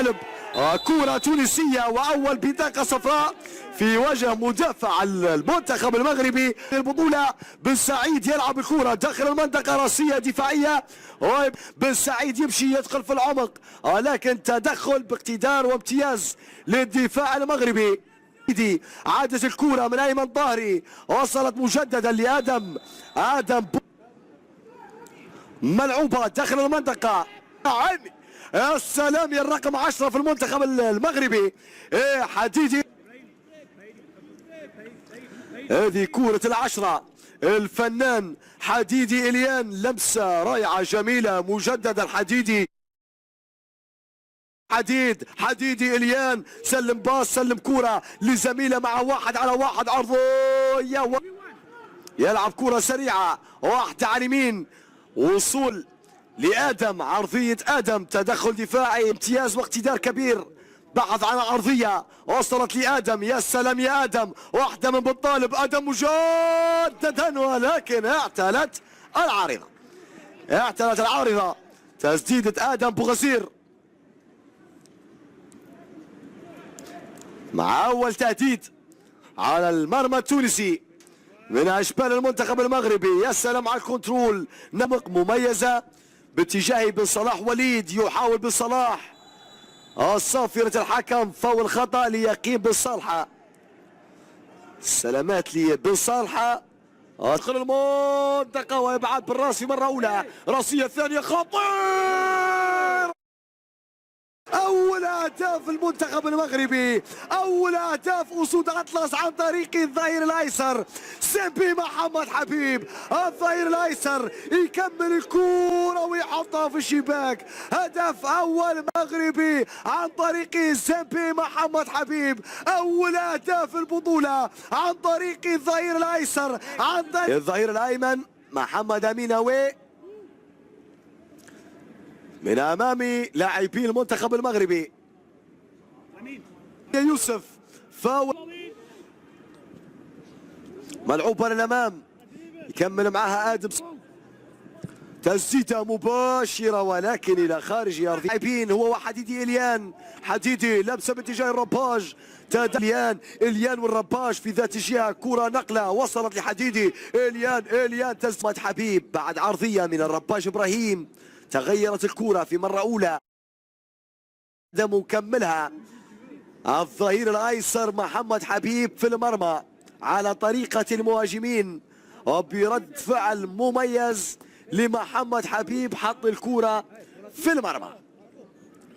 بالطالب. كرة تونسية وأول بطاقة صفراء في وجه مدافع المنتخب المغربي. البطولة بن سعيد يلعب الكرة داخل المنطقة راسية دفاعية، بن سعيد يمشي يدخل في العمق، لكن تدخل باقتدار وامتياز للدفاع المغربي. عادت الكرة من أيمن طاهري، وصلت مجددا لآدم. ملعوبة داخل المنطقة. يا سلام يا الرقم 10 في المنتخب المغربي حديدي. هذه كرة العشرة، الفنان حديدي إليان، لمسة رائعة جميلة مجددا. حديدي إليان سلم باص، سلم كرة لزميله مع 1-على-1 عرضية، يلعب كرة سريعة واحدة على اليمين، وصول لآدم، عرضية آدم، تدخل دفاعي امتياز واقتدار كبير، بحث عن عرضية وصلت لآدم. يا سلام يا آدم، واحدة من بالطالب، آدم مجددا، ولكن اعتلت العارضة. تسديدة آدم بوغزير مع أول تهديد على المرمى التونسي من أشبال المنتخب المغربي. يا سلام على الكنترول، نمق مميزة باتجاه بن صلاح. وليد يحاول بن صلاح، صافرة الحكم، فاول خطأ ليقين بن صالحة. سلامات لبن صالحة، ادخل المنطقة ويبعد بالراس في مرة أولى، راسية ثانية خطير. أول أهداف المنتخب المغربي، أول أهداف أسود أطلس عن طريق الظهير الأيسر سيمبي محمد حبيب. الظهير الأيسر يكمل الكرة ويحطها في الشباك. هدف أول مغربي عن طريق سيمبي محمد حبيب. أول أهداف البطولة عن طريق الظهير الأيسر، عن طريق الظهير الأيمن محمد أمينوي من امام لاعبي المنتخب المغربي. يوسف فاول، ملعوبه للامام، يكمل معها ادم، تسديده مباشره ولكن الى خارج ارض اللاعبين. هو وحديدي إليان، حديدي لمسه باتجاه الرباج، إليان والرباج في ذات الجهه، كره نقله وصلت لحديدي. إليان تسديد حبيب بعد عرضيه من الرباج ابراهيم. تغيرت الكرة في مرة أولى، مكملها الظهير الأيسر محمد حبيب في المرمى على طريقة المهاجمين، وبرد فعل مميز لمحمد حبيب، حط الكرة في المرمى.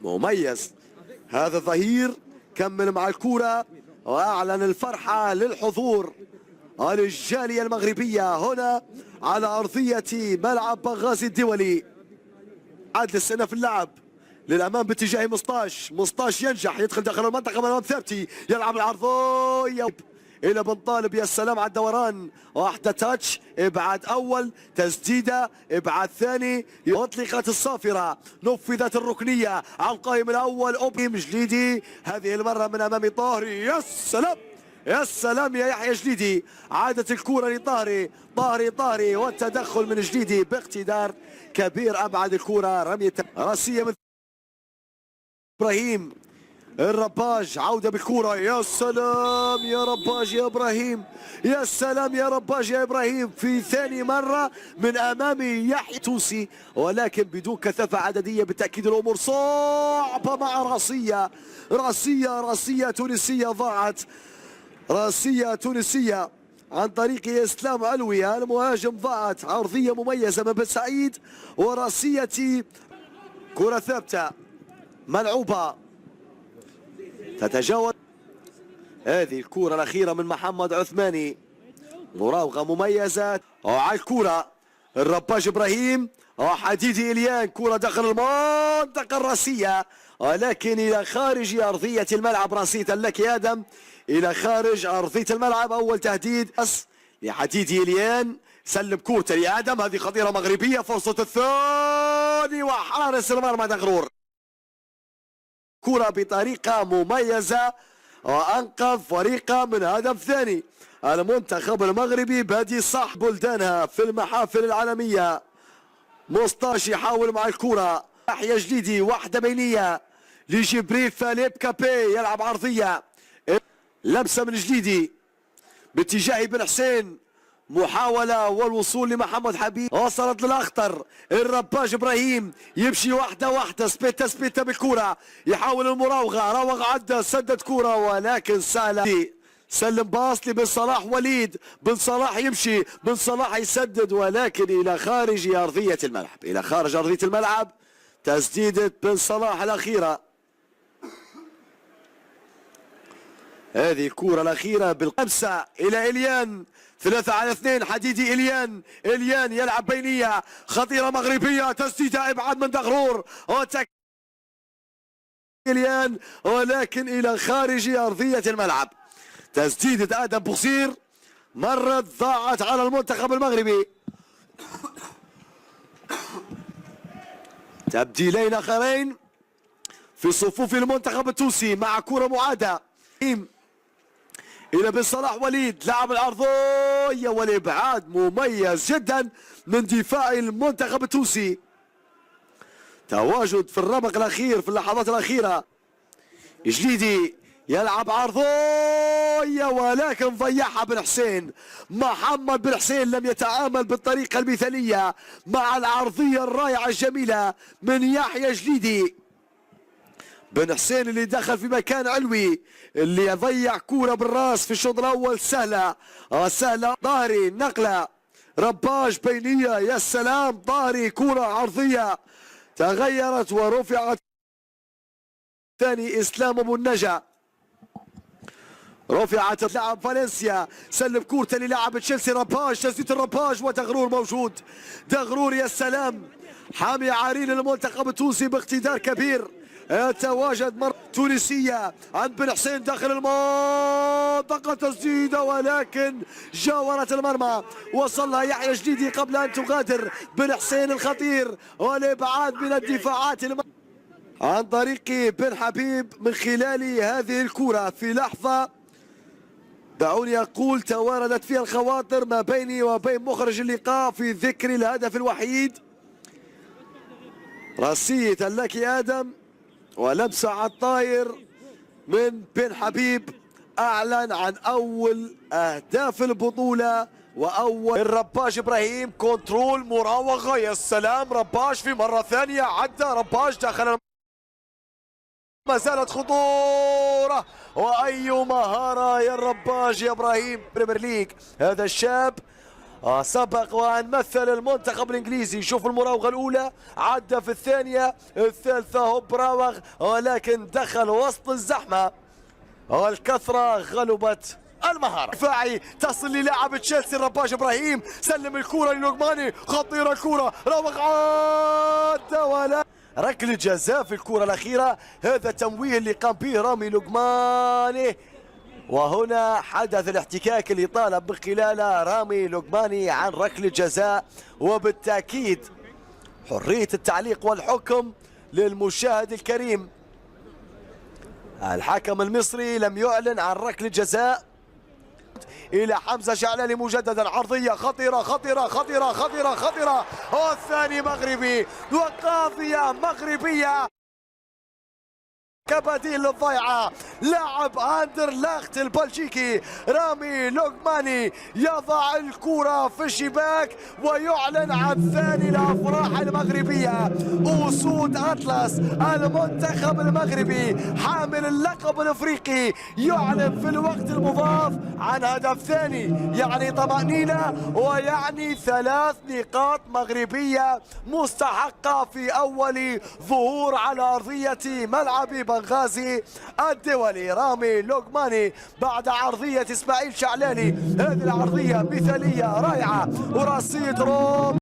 مميز هذا الظهير، كمل مع الكرة وأعلن الفرحة للحضور للجالية المغربية هنا على أرضية ملعب بنغازي الدولي. عاد السنة في اللعب للامام باتجاه مسطاش ينجح يدخل داخل المنطقه امام ثابتي، يلعب العرضيه الى بن طالب. يا سلام على الدوران، واحده تاتش، ابعاد اول، تسديده، ابعاد ثاني، اطلقت الصافره، نفذت الركنيه على القائم الاول اوبي جليدي، هذه المره من امام طاهري. يا سلام يا سلام يا يحيى جليدي، عادت الكرة لطاهري والتدخل من جليدي باقتدار كبير، أبعد الكرة، رمية راسية من إبراهيم. الرباج عودة بالكرة، يا سلام يا رباج يا إبراهيم، يا سلام يا رباج يا إبراهيم في ثاني مرة من أمام يحيى توسي، ولكن بدون كثافة عددية. بالتأكيد الأمور صعبة مع راسية تونسية ضاعت، راسية تونسية عن طريق اسلام علوي المهاجم، ضاعت عرضية مميزة من بن سعيد وراسية. كرة ثابتة ملعوبة تتجاوز، هذه الكرة الأخيرة من محمد عثماني، مراوغة مميزة وعلى الكرة الرباج إبراهيم وحديدي إليان، كرة داخل المنطقة الراسية ولكن إلى خارج أرضية الملعب. راسية لك يا آدم إلى خارج أرضية الملعب. أول تهديد لحديدي إليان، سلم كورته لآدم، هذه خطيرة مغربية، فرصة الثاني وحارس المرمى دغرور، كرة بطريقة مميزة وأنقذ فريقه من هدف ثاني. المنتخب المغربي بادي صح بلدانها في المحافل العالمية. مسطاش يحاول مع الكرة، يحيى جليدي، واحدة بينية، لجبريل فاليب كابي، يلعب عرضية لمسة من جديدي باتجاه بن حسين، محاولة والوصول لمحمد حبيب، وصلت للأخطر الرباج إبراهيم، يمشي واحدة واحدة، سبيتا سبيتا بالكرة، يحاول المراوغة، راوغ عدى سدد كرة ولكن سهلة، سلم باص لبن صلاح وليد، بن صلاح يمشي، بن صلاح يسدد ولكن إلى خارج أرضية الملعب، إلى خارج أرضية الملعب. تسديدة بن صلاح الأخيرة، هذه الكرة الأخيرة بالخمسة إلى إليان، 3 على 2 حديدي. إليان يلعب بينية خطيرة مغربية، تسديدة إبعاد من دغرور، إليان ولكن إلى خارج أرضية الملعب. تسديدة آدم بوصير مرت ضاعت على المنتخب المغربي. تبديلين آخرين في صفوف المنتخب التونسي مع كرة معادة إلى بن صلاح وليد، لعب العرضية والإبعاد مميز جدا من دفاع المنتخب التونسي. تواجد في الرمق الأخير في اللحظات الأخيرة. جليدي يلعب عرضية ولكن ضيعها بن حسين. محمد بن حسين لم يتعامل بالطريقة المثالية مع العرضية الرائعة الجميلة من يحيى جليدي. بن حسين اللي دخل في مكان علوي، اللي يضيع كورة بالراس في الشوط الأول سهلة سهلة. ظهري نقلة رباج بينية، يا سلام، ظهري كورة عرضية تغيرت ورفعت. ثاني إسلام أبو النجا، رفعت لاعب فالنسيا، سلم كورته للاعب تشيلسي رباج، تسديد الرباج ودغرور موجود. دغرور يا سلام، حامي عرين المنتخب التونسي باقتدار كبير. يتواجد مرة تونسية عند بن حسين داخل المنطقة، تسديدة ولكن جاورت المرمى، وصلها يحيى جديدي قبل أن تغادر بن حسين الخطير، والإبعاد من الدفاعات عن طريق بن حبيب من خلال هذه الكرة. في لحظة دعوني أقول تواردت فيها الخواطر ما بيني وبين مخرج اللقاء في ذكر الهدف الوحيد. راسية لك آدم ولمسة على الطاير من بن حبيب، أعلن عن أول أهداف البطولة وأول. الرباج إبراهيم كنترول مراوغة، يا سلام، رباج في مرة ثانية عدى رباج داخل، ما زالت خطورة وأي مهارة يا الرباج يا إبراهيم. بريمير ليج هذا الشاب سبق وأن مثل المنتخب الإنجليزي. شوف المراوغة الأولى، عدى في الثانية، الثالثة هوب راوغ ولكن دخل وسط الزحمة والكثرة غلبت المهارة. دفاعي تصل للاعب تشيلسي الرباج إبراهيم، سلم الكرة للوغماني، خطيرة الكرة، راوغ عدى ولا ركلة جزاء في الكرة الأخيرة. هذا التمويه اللي قام به رامي لوغماني، وهنا حدث الاحتكاك اللي طالب من خلاله رامي لوغماني عن ركلة جزاء، وبالتأكيد حرية التعليق والحكم للمشاهد الكريم. الحكم المصري لم يعلن عن ركلة جزاء. إلى حمزة شعلاني مجددا، عرضية خطيرة خطيرة خطيرة خطيرة خطيرة، والثاني مغربي وقاضية مغربية كبديل للضيعة. لاعب اندرلاخت البلجيكي رامي لوغماني يضع الكرة في الشباك ويعلن عن ثاني الافراح المغربية. اسود اطلس المنتخب المغربي حامل اللقب الافريقي يعلن في الوقت المضاف عن هدف ثاني، يعني طمأنينة ويعني 3 نقاط مغربية مستحقة في اول ظهور على ارضية ملعب بنغازي الدولي. رامي لوغماني بعد عرضية اسماعيل شعلاني، هذه العرضية مثالية رائعة وراسية روم.